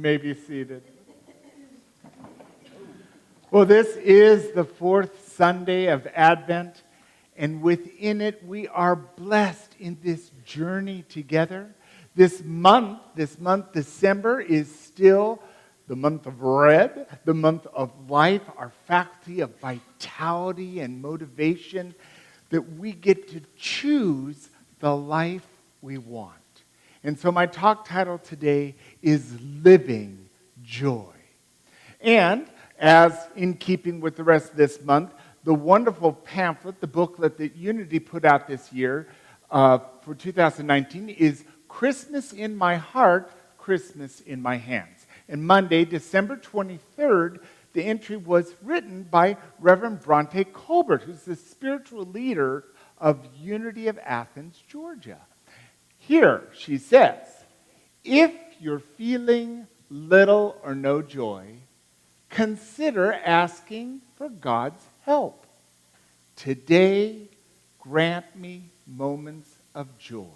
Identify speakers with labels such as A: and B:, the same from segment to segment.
A: may be seated. Well, this is the fourth Sunday of Advent, and within it we are blessed in this journey together. This month, December, is still the month of red, the month of life, our faculty of vitality and motivation, that we get to choose the life we want. And so my talk title today is Living Joy. And as in keeping with the rest of this month, the wonderful pamphlet, the booklet that Unity put out this year for 2019 is Christmas in My Heart, Christmas in My Hands. And Monday, December 23rd, the entry was written by Reverend Bronte Colbert, who's the spiritual leader of Unity of Athens, Georgia. Here, she says, if you're feeling little or no joy, consider asking for God's help. Today, grant me moments of joy.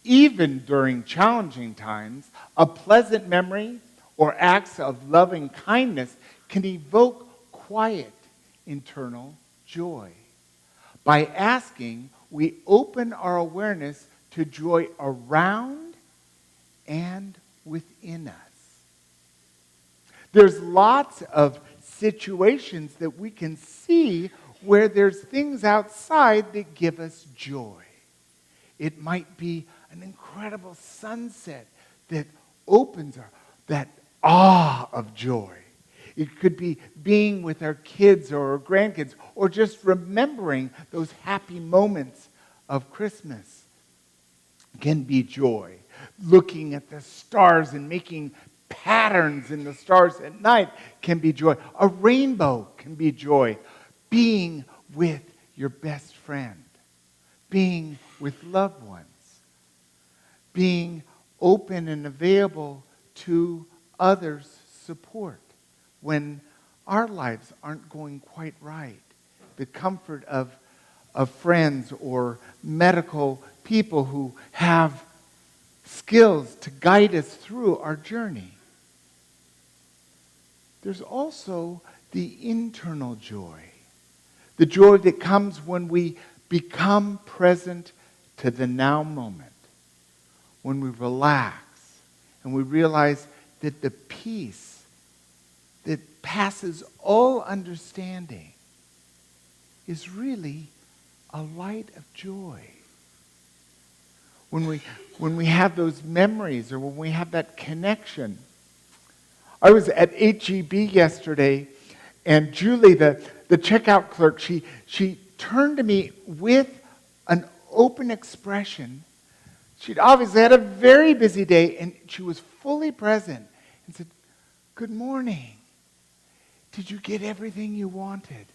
A: Even during challenging times, a pleasant memory or acts of loving kindness can evoke quiet internal joy. By asking, we open our awareness to joy around and within us. There's lots of situations that we can see where there's things outside that give us joy. It might be an incredible sunset that opens that awe of joy. It could be being with our kids or our grandkids, or just remembering those happy moments of Christmas can be joy. Looking at the stars and making patterns in the stars at night can be joy. A rainbow can be joy. Being with your best friend. Being with loved ones. Being open and available to others' support when our lives aren't going quite right. The comfort of friends or medical people who have skills to guide us through our journey. There's also the internal joy. The joy that comes when we become present to the now moment. When we relax and we realize that the peace that passes all understanding is really a light of joy. When we have those memories or when we have that connection. I was at HEB yesterday, and Julie, the checkout clerk, she turned to me with an open expression. She'd obviously had a very busy day, and she was fully present and said, "Good morning. Did you get everything you wanted?"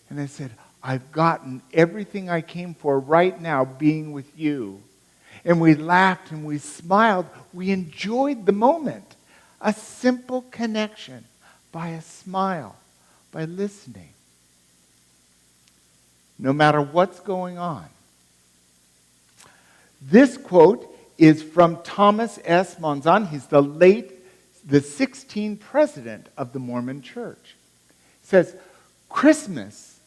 A: And I said, "I've gotten everything I came for right now, being with you." And we laughed and we smiled. We enjoyed the moment. A simple connection by a smile, by listening. No matter what's going on. This quote is from Thomas S. Monzon. He's the 16th president of the Mormon Church. It says, Christmas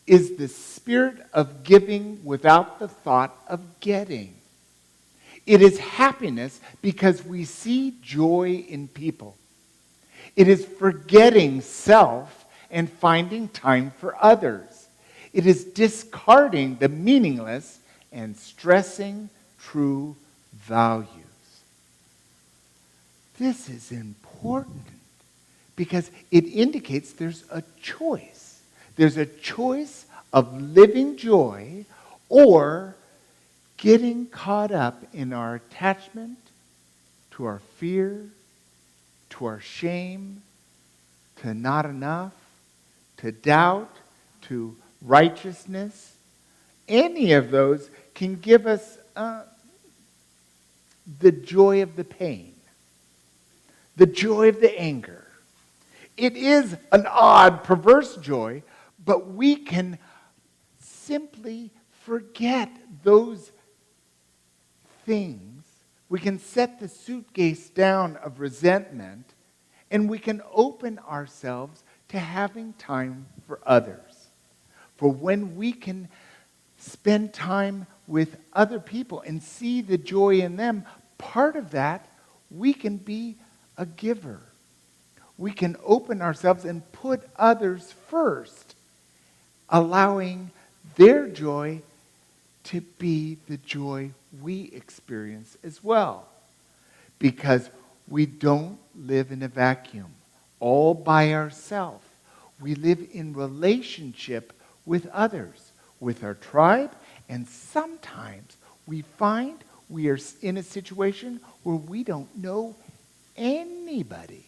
A: is the spirit of giving without the thought of getting. It is happiness because we see joy in people. It is forgetting self and finding time for others. It is discarding the meaningless and stressing true values. This is important because it indicates there's a choice. There's a choice of living joy or getting caught up in our attachment to our fear, to our shame, to not enough, to doubt, to righteousness. Any of those can give us the joy of the pain, the joy of the anger. It is an odd, perverse joy, but we can simply forget those things We can set the suitcase down of resentment, and we can open ourselves to having time for others. For when we can spend time with other people and see the joy in them, part of that, we can be a giver. We can open ourselves and put others first, allowing their joy to be the joy we experience as well. Because we don't live in a vacuum, all by ourselves. We live in relationship with others, with our tribe, and sometimes we find we are in a situation where we don't know anybody.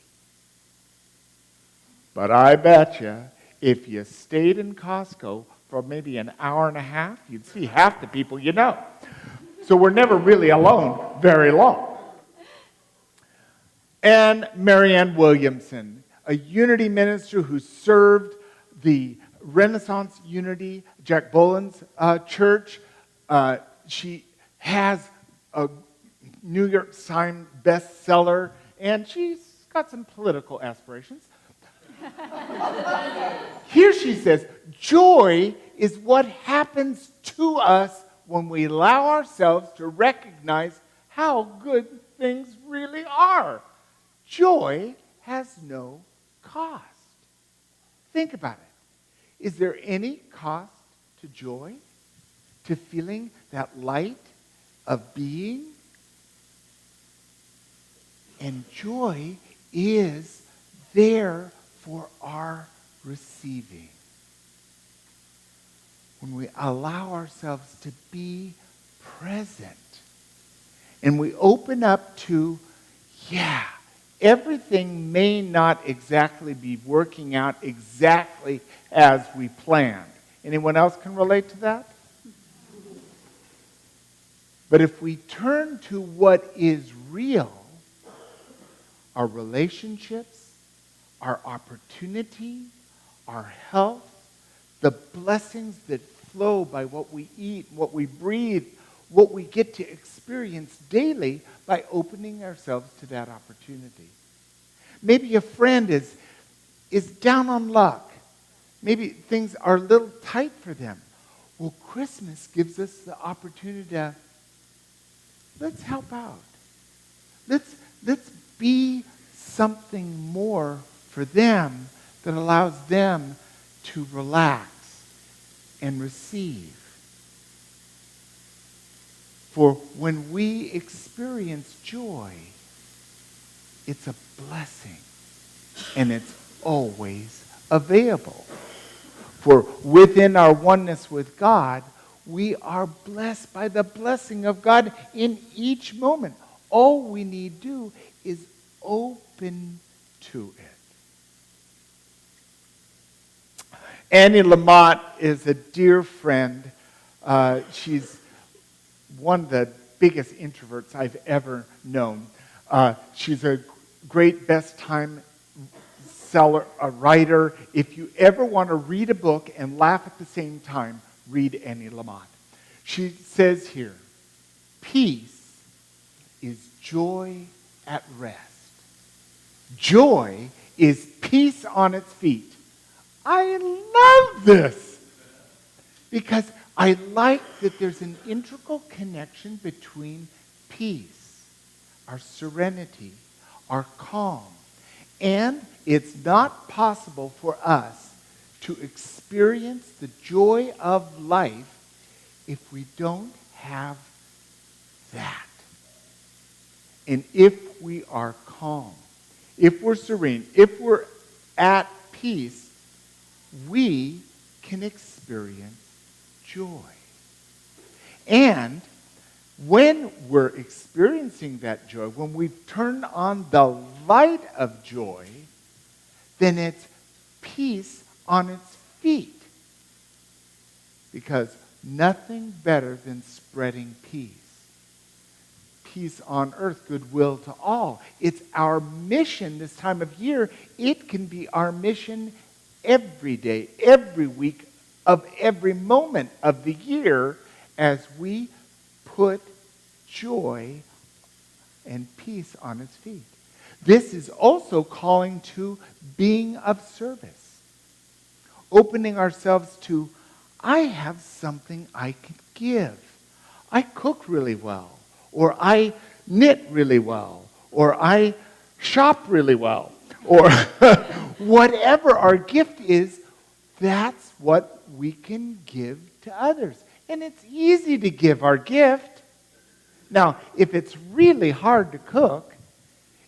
A: But I bet you, if you stayed in Costco for maybe an hour and a half, you'd see half the people you know. So we're never really alone very long. And Marianne Williamson, a Unity minister who served the Renaissance Unity, Jack Boland's church. She has a New York Times bestseller, and she's got some political aspirations. Here she says, joy is what happens to us when we allow ourselves to recognize how good things really are. Joy has no cost. Think about it. Is there any cost to joy? To feeling that light of being? And joy is there for our receiving. When we allow ourselves to be present and we open up to, everything may not exactly be working out exactly as we planned. Anyone else can relate to that? But if we turn to what is real, our relationships, our opportunity, our health, the blessings that flow by what we eat, what we breathe, what we get to experience daily by opening ourselves to that opportunity. Maybe a friend is down on luck. Maybe things are a little tight for them. Well, Christmas gives us the opportunity to, let's help out. Let's be something more for them that allows them to relax and receive. For when we experience joy, it's a blessing, and it's always available. For within our oneness with God, we are blessed by the blessing of God in each moment. All we need to do is open to it. Annie Lamott is a dear friend. She's one of the biggest introverts I've ever known. She's a great best-time seller, a writer. If you ever want to read a book and laugh at the same time, read Annie Lamott. She says here, peace is joy at rest. Joy is peace on its feet. I love this because I like that there's an integral connection between peace, our serenity, our calm, and it's not possible for us to experience the joy of life if we don't have that. And if we are calm, if we're serene, if we're at peace, we can experience joy. And when we're experiencing that joy, when we turn on the light of joy, then it's peace on its feet. Because nothing better than spreading peace. Peace on earth, goodwill to all. It's our mission this time of year. It can be our mission every day, every week, of every moment of the year as we put joy and peace on his feet. This is also calling to being of service, opening ourselves to, I have something I can give. I cook really well, or I knit really well, or I shop really well, or whatever our gift is, that's what we can give to others. And it's easy to give our gift. Now, if it's really hard to cook,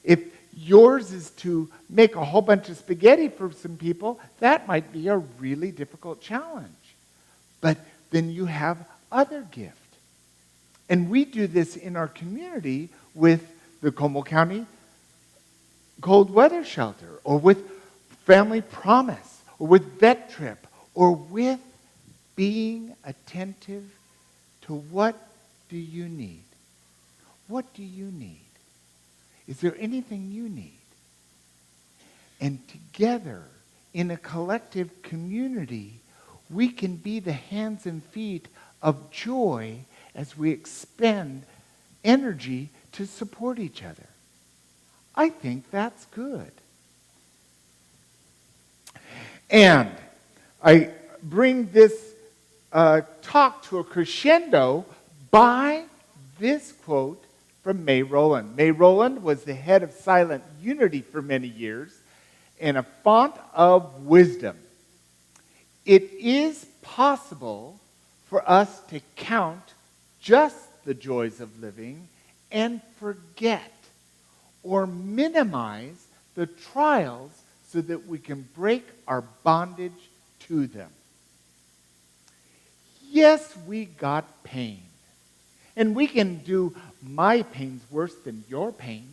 A: if yours is to make a whole bunch of spaghetti for some people, that might be a really difficult challenge. But then you have other gift. And we do this in our community with the Como County Cold Weather Shelter, or with Family Promise, or with Vet Trip, or with being attentive to what do you need? What do you need? Is there anything you need? And together, in a collective community, we can be the hands and feet of joy as we expend energy to support each other. I think that's good. And I bring this talk to a crescendo by this quote from May Rowland. May Rowland was the head of Silent Unity for many years and a font of wisdom. It is possible for us to count just the joys of living and forget or minimize the trials so that we can break our bondage to them. Yes, we got pain. And we can do my pain's worse than your pain.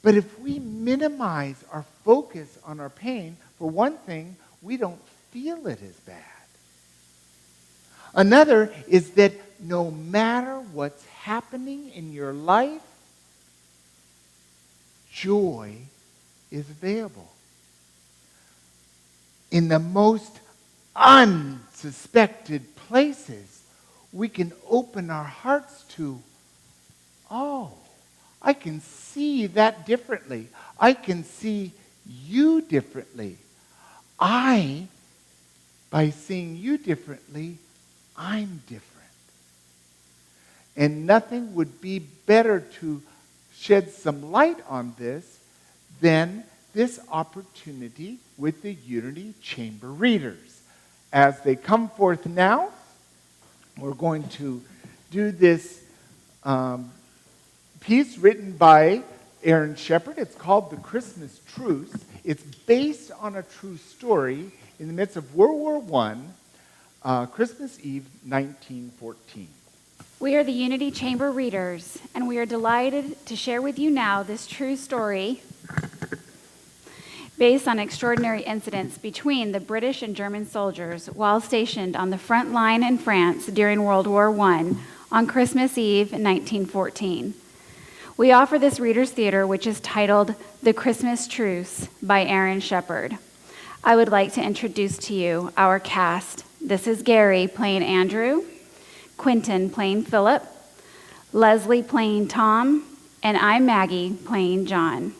A: But if we minimize our focus on our pain, for one thing, we don't feel it as bad. Another is that no matter what's happening in your life, joy is available. In the most unsuspected places, we can open our hearts to, oh, I can see that differently. I can see you differently. By seeing you differently, I'm different. And nothing would be better to shed some light on this than this opportunity with the Unity Chamber readers. As they come forth now, we're going to do this piece written by Aaron Shepard. It's called The Christmas Truce. It's based on a true story in the midst of World War I, Christmas Eve, 1914.
B: We are the Unity Chamber readers, and we are delighted to share with you now this true story based on extraordinary incidents between the British and German soldiers while stationed on the front line in France during World War I on Christmas Eve, 1914. We offer this Reader's Theater, which is titled The Christmas Truce by Aaron Shepard. I would like to introduce to you our cast. This is Gary playing Andrew, Quentin playing Philip, Leslie playing Tom, and I'm Maggie playing John.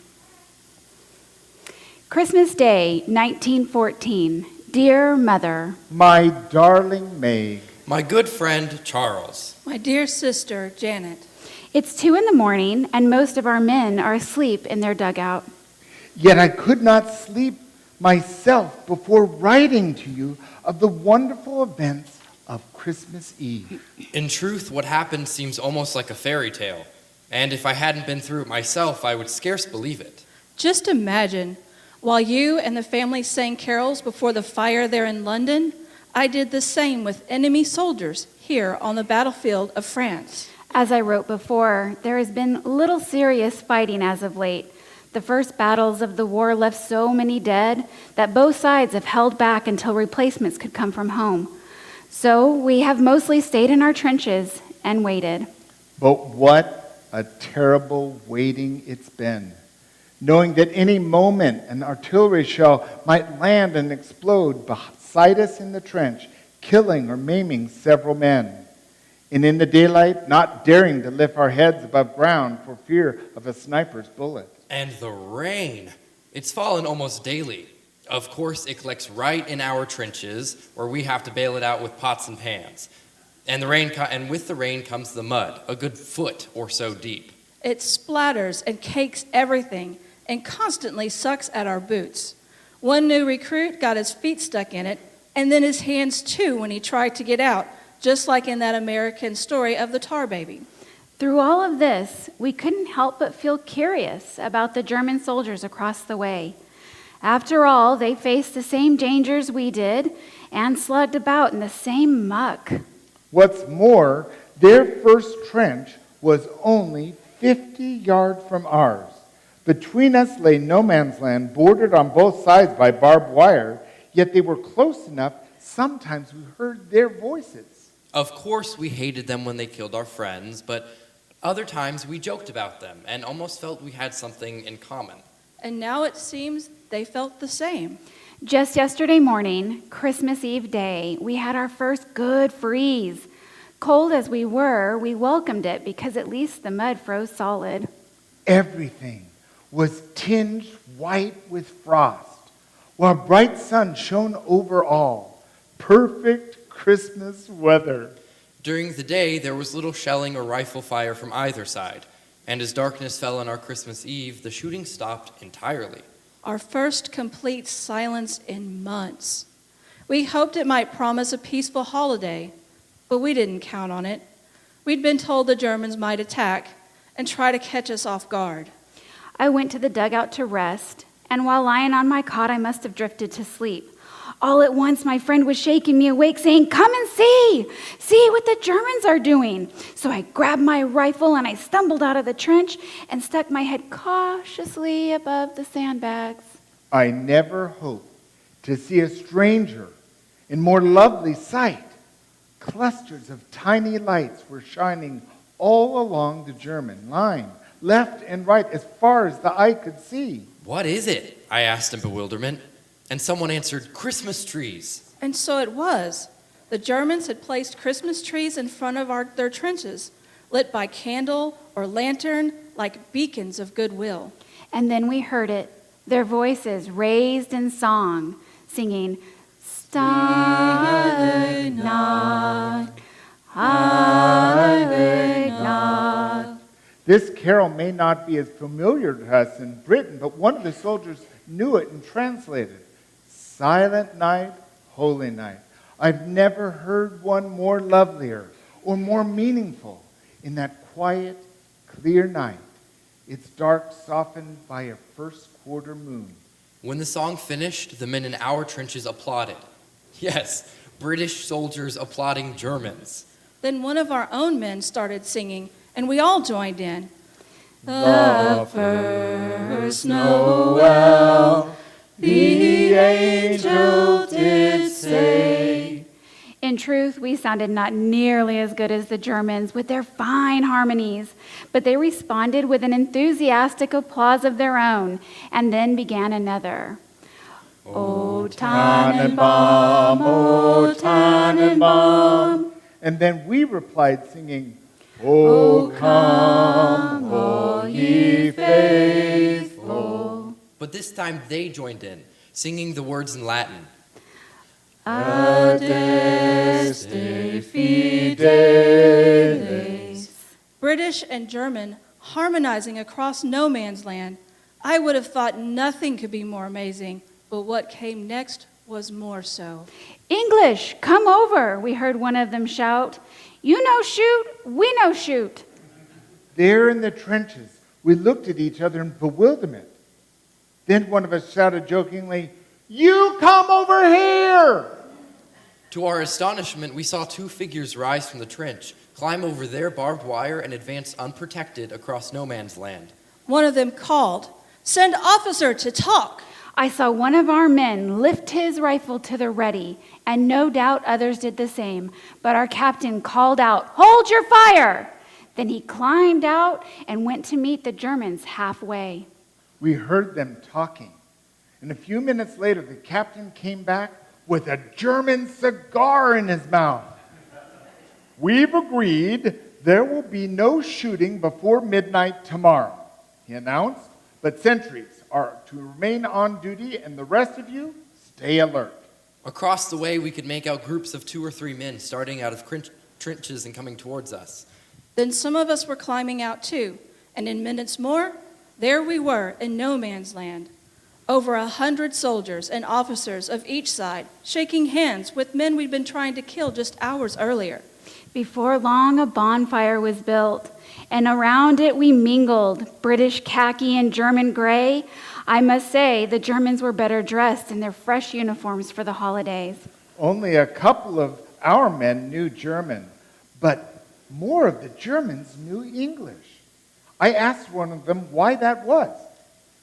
B: Christmas Day, 1914. Dear Mother.
A: My darling Meg.
C: My good friend, Charles.
D: My dear sister, Janet.
B: It's 2 a.m, and most of our men are asleep in their dugout.
A: Yet I could not sleep myself before writing to you of the wonderful events of Christmas Eve.
C: In truth, what happened seems almost like a fairy tale, and if I hadn't been through it myself, I would scarce believe it.
D: Just imagine, while you and the family sang carols before the fire there in London, I did the same with enemy soldiers here on the battlefield of France.
B: As I wrote before, there has been little serious fighting as of late. The first battles of the war left so many dead that both sides have held back until replacements could come from home. So we have mostly stayed in our trenches and waited.
A: But what a terrible waiting it's been. Knowing that any moment an artillery shell might land and explode beside us in the trench, killing or maiming several men. And in the daylight, not daring to lift our heads above ground for fear of a sniper's bullet.
C: And the rain. It's fallen almost daily. Of course, it collects right in our trenches, where we have to bail it out with pots and pans. And with the rain comes the mud, a good foot or so deep.
D: It splatters and cakes everything and constantly sucks at our boots. One new recruit got his feet stuck in it, and then his hands too when he tried to get out, just like in that American story of the tar baby.
B: Through all of this, we couldn't help but feel curious about the German soldiers across the way. After all, they faced the same dangers we did and slugged about in the same muck.
A: What's more, their first trench was only 50 yards from ours. Between us lay no man's land, bordered on both sides by barbed wire, yet they were close enough, sometimes we heard their voices.
C: Of course, we hated them when they killed our friends, but other times we joked about them and almost felt we had something in common.
D: And now it seems they felt the same.
B: Just yesterday morning, Christmas Eve day, we had our first good freeze. Cold as we were, we welcomed it because at least the mud froze solid.
A: Everything was tinged white with frost, while bright sun shone over all. Perfect Christmas weather.
C: During the day, there was little shelling or rifle fire from either side, and as darkness fell on our Christmas Eve, the shooting stopped entirely.
D: Our first complete silence in months. We hoped it might promise a peaceful holiday, but we didn't count on it. We'd been told the Germans might attack and try to catch us off guard.
B: I went to the dugout to rest, and while lying on my cot, I must have drifted to sleep. All at once, my friend was shaking me awake, saying, "Come and see! See what the Germans are doing!" So I grabbed my rifle and I stumbled out of the trench and stuck my head cautiously above the sandbags.
A: I never hoped to see a stranger in more lovely sight. Clusters of tiny lights were shining all along the German line, left and right, as far as the eye could see.
C: "What is it?" I asked in bewilderment, and someone answered, "Christmas trees."
D: And so it was. The Germans had placed Christmas trees in front of their trenches, lit by candle or lantern like beacons of goodwill.
B: And then we heard it, their voices raised in song, singing, "Silent night, silent night."
A: This carol may not be as familiar to us in Britain, but one of the soldiers knew it and translated. Silent night, holy night. I've never heard one more lovelier or more meaningful in that quiet, clear night. Its dark softened by a first quarter moon.
C: When the song finished, the men in our trenches applauded. Yes, British soldiers applauding Germans.
D: Then one of our own men started singing, and we all joined in.
A: The first Noel, the angel did say.
B: In truth, we sounded not nearly as good as the Germans with their fine harmonies, but they responded with an enthusiastic applause of their own, and then began another. O Tannenbaum, O Tannenbaum.
A: And then we replied singing, O come, all ye faithful.
C: But this time they joined in, singing the words in Latin.
A: Adeste fideles.
D: British and German harmonizing across no man's land. I would have thought nothing could be more amazing, but what came next was more so.
B: English, come over, we heard one of them shout. You know shoot, we know shoot.
A: There in the trenches, we looked at each other in bewilderment. Then one of us shouted jokingly, "You come over here!"
C: To our astonishment, we saw two figures rise from the trench, climb over their barbed wire, and advance unprotected across no man's land.
D: One of them called, "Send officer to talk."
B: I saw one of our men lift his rifle to the ready, and no doubt others did the same. But our captain called out, "Hold your fire!" Then he climbed out and went to meet the Germans halfway.
A: We heard them talking. And a few minutes later, the captain came back with a German cigar in his mouth. We've agreed there will be no shooting before midnight tomorrow, he announced, but sentries are to remain on duty and the rest of you stay alert.
C: Across the way, we could make out groups of 2 or 3 men starting out of trenches and coming towards us.
D: Then some of us were climbing out too, and in minutes more, there we were in no man's land. Over 100 soldiers and officers of each side, shaking hands with men we'd been trying to kill just hours earlier.
B: Before long, a bonfire was built, and around it we mingled, British khaki and German gray. I must say, the Germans were better dressed in their fresh uniforms for the holidays.
A: Only a couple of our men knew German, but more of the Germans knew English. I asked one of them why that was.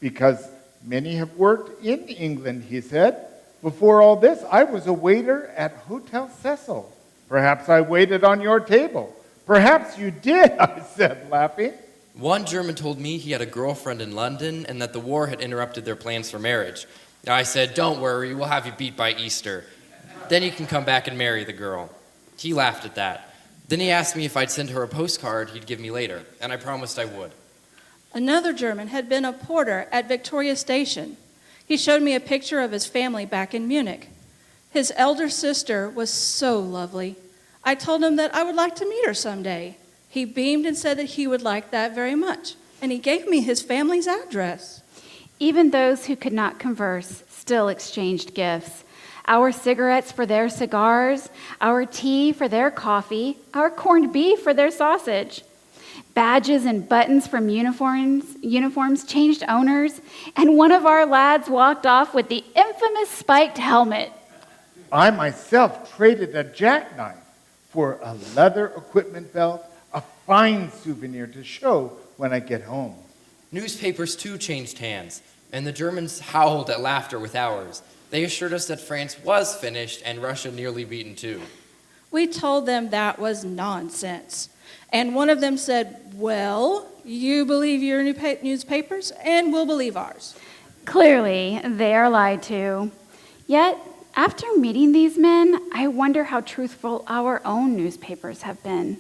A: Because many have worked in England, he said. Before all this, I was a waiter at Hotel Cecil. Perhaps I waited on your table. Perhaps you did, I said, laughing.
C: One German told me he had a girlfriend in London and that the war had interrupted their plans for marriage. I said, "Don't worry, we'll have you beat by Easter. Then you can come back and marry the girl." He laughed at that. Then he asked me if I'd send her a postcard he'd give me later, and I promised I would.
D: Another German had been a porter at Victoria Station. He showed me a picture of his family back in Munich. His elder sister was so lovely. I told him that I would like to meet her someday. He beamed and said that he would like that very much, and he gave me his family's address.
B: Even those who could not converse still exchanged gifts. Our cigarettes for their cigars, our tea for their coffee, our corned beef for their sausage. Badges and buttons from uniforms changed owners, and one of our lads walked off with the infamous spiked helmet.
A: I myself traded a jackknife for a leather equipment belt, a fine souvenir to show when I get home.
C: Newspapers too changed hands, and the Germans howled at laughter with ours. They assured us that France was finished and Russia nearly beaten too.
D: We told them that was nonsense. And one of them said, "Well, you believe your newspapers, and we'll believe ours."
B: Clearly, they are lied to. Yet, after meeting these men, I wonder how truthful our own newspapers have been.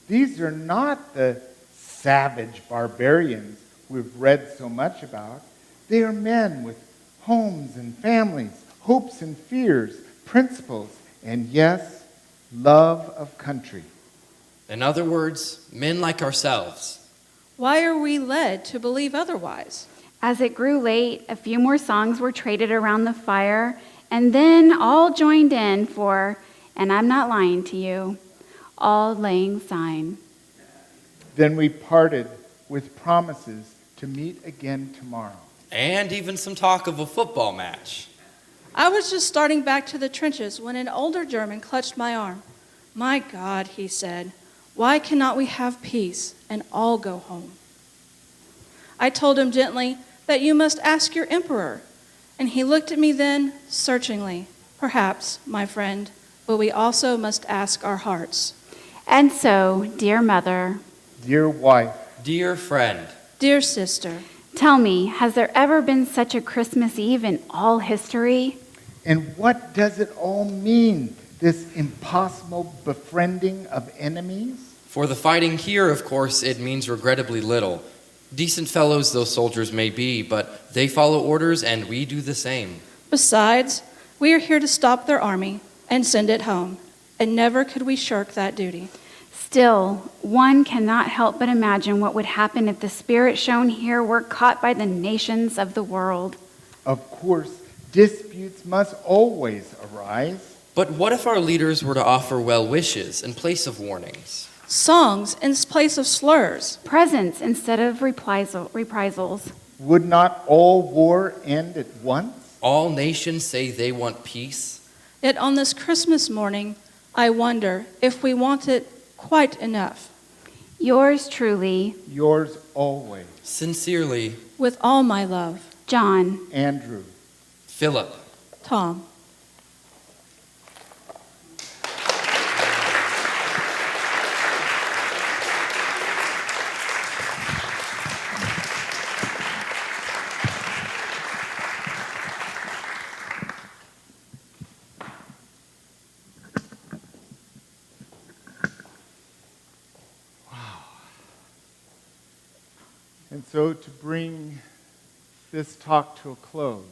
A: These are not the savage barbarians we've read so much about. They are men with homes and families, hopes and fears, principles, and yes, love of country.
C: In other words, men like ourselves.
D: Why are we led to believe otherwise?
B: As it grew late, a few more songs were traded around the fire, and then all joined in for, and I'm not lying to you, Auld Lang Syne.
A: Then we parted with promises to meet again tomorrow.
C: And even some talk of a football match.
D: I was just starting back to the trenches when an older German clutched my arm. "My God," he said, "why cannot we have peace and all go home?" I told him gently that you must ask your emperor. And he looked at me then searchingly. "Perhaps, my friend, but we also must ask our hearts."
B: And so, dear mother,
A: Dear wife,
C: Dear friend,
D: Dear sister,
B: tell me, has there ever been such a Christmas Eve in all history?
A: and what does it all mean, this impossible befriending of enemies?
C: for the fighting here, of course, it means regrettably little. Decent fellows those soldiers may be, but they follow orders and we do the same.
D: besides, we are here to stop their army and send it home, and never could we shirk that duty.
B: Still, one cannot help but imagine what would happen if the spirit shown here were caught by the nations of the world.
A: Of course, disputes must always arise.
C: But what if our leaders were to offer well wishes in place of warnings?
D: Songs in place of slurs.
B: Presents instead of reprisals.
A: Would not all war end at once?
C: All nations say they want peace.
D: Yet on this Christmas morning, I wonder if we want it quite enough.
B: Yours truly,
A: Yours always,
C: Sincerely,
D: With all my love,
B: John.
A: Andrew.
C: Philip.
D: Tom.
A: And so to bring this talk to a close,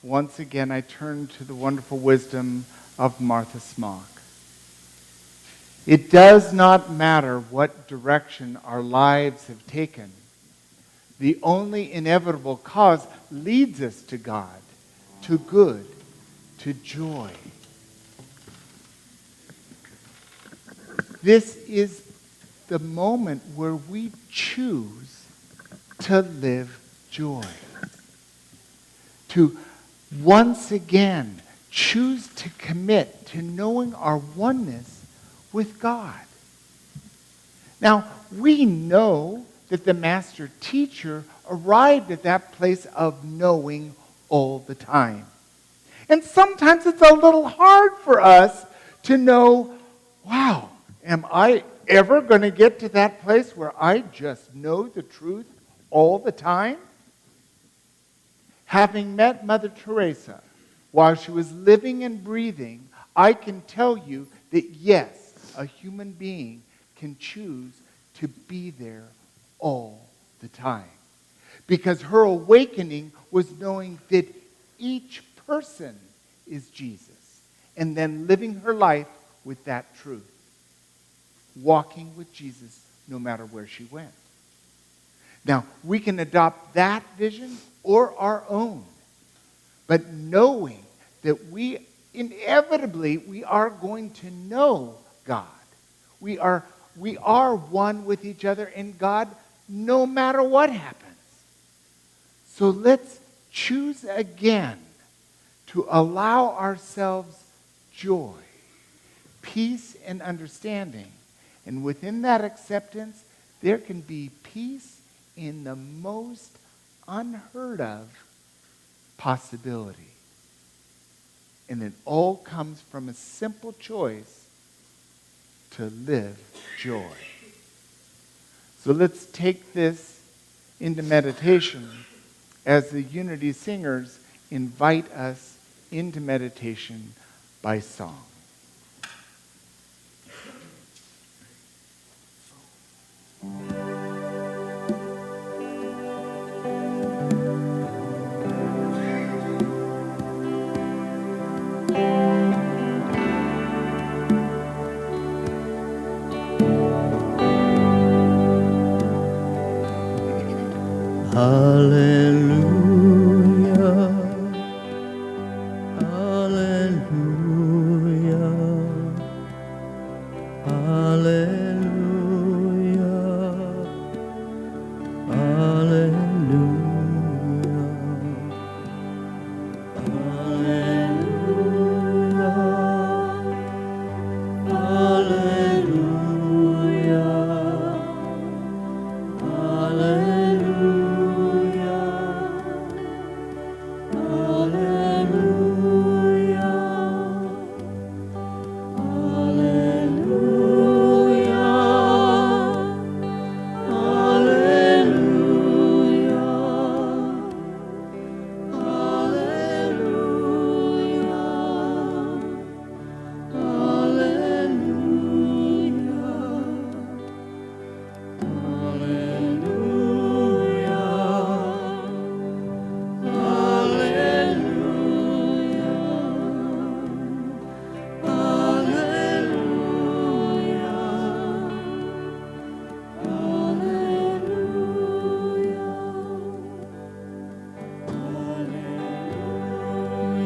A: once again I turn to the wonderful wisdom of Martha Smock. It does not matter what direction our lives have taken. The only inevitable cause leads us to God, to good, to joy. This is the moment where we choose to live joy. To once again choose to commit to knowing our oneness with God. Now, we know that the master teacher arrived at that place of knowing all the time. And sometimes it's a little hard for us to know, wow, am I ever going to get to that place where I just know the truth all the time? Having met Mother Teresa while she was living and breathing, I can tell you that yes, a human being can choose to be there all the time. Because her awakening was knowing that each person is Jesus, and then living her life with that truth. Walking with Jesus no matter where she went. Now, we can adopt that vision or our own, but knowing that we are going to know God. We are one with each other and God no matter what happens. So let's choose again to allow ourselves joy, peace, and understanding. And within that acceptance, there can be peace in the most unheard of possibility. And it all comes from a simple choice to live joy. So let's take this into meditation as the Unity Singers invite us into meditation by song.
E: Hallelujah, hallelujah, hallelujah, hallelujah, hallelujah, hallelujah,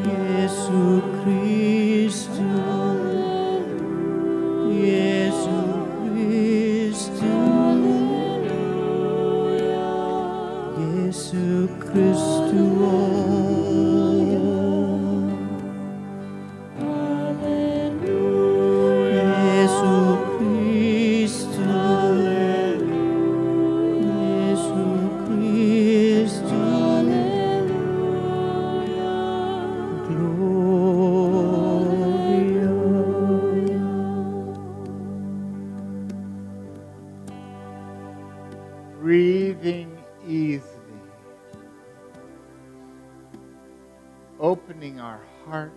E: Yesu Christu. Yesu Christu. Yesu Christu. Gloria.
A: Breathing easily, opening our heart,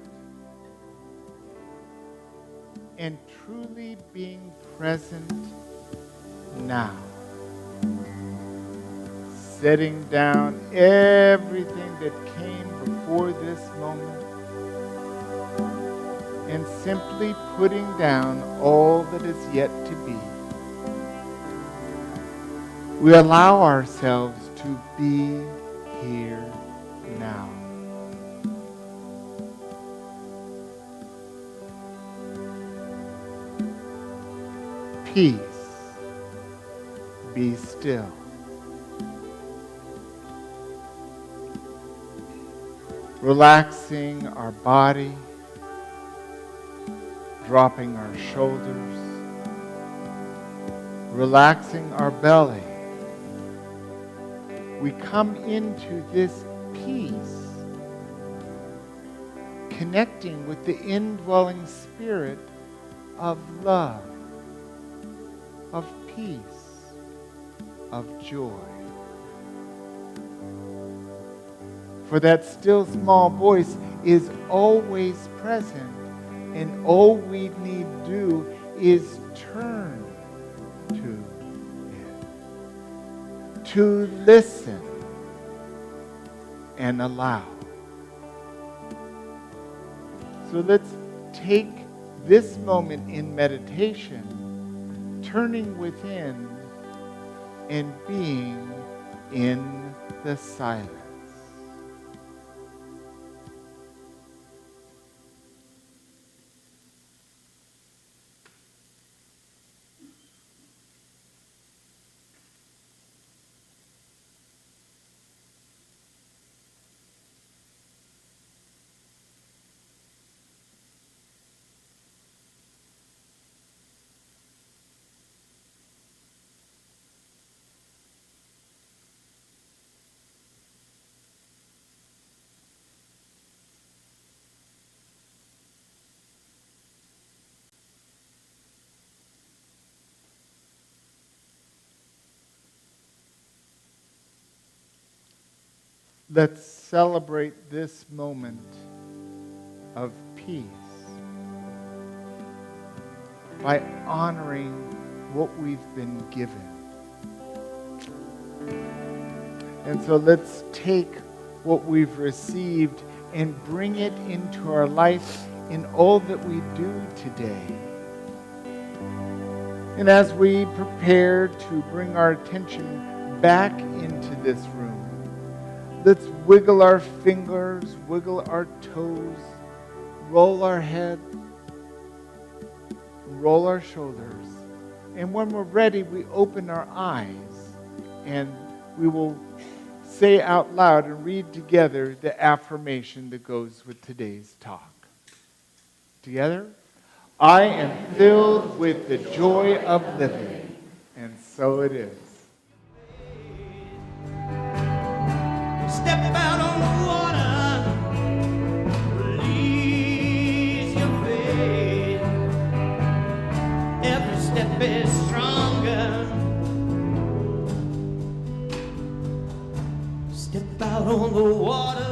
A: and truly being present now. setting down everything that came before this moment and simply putting down all that is yet to be. We allow ourselves to be here now. Peace, be still. Relaxing our body, dropping our shoulders, relaxing our belly. We come into this peace, connecting with the indwelling spirit of love, of peace, of joy. For that still small voice is always present, and all we need do is turn to it, to listen and allow. So let's take this moment in meditation, turning within and being in the silence. Let's celebrate this moment of peace by honoring what we've been given. And so let's take what we've received and bring it into our life in all that we do today. And as we prepare to bring our attention back into this room, let's wiggle our fingers, wiggle our toes, roll our head, roll our shoulders. And when we're ready, we open our eyes and we will say out loud and read together the affirmation that goes with today's talk. Together? I am filled with the joy of living, and so it is.
E: Step out on the water, release your faith. Every step is stronger. Step out on the water.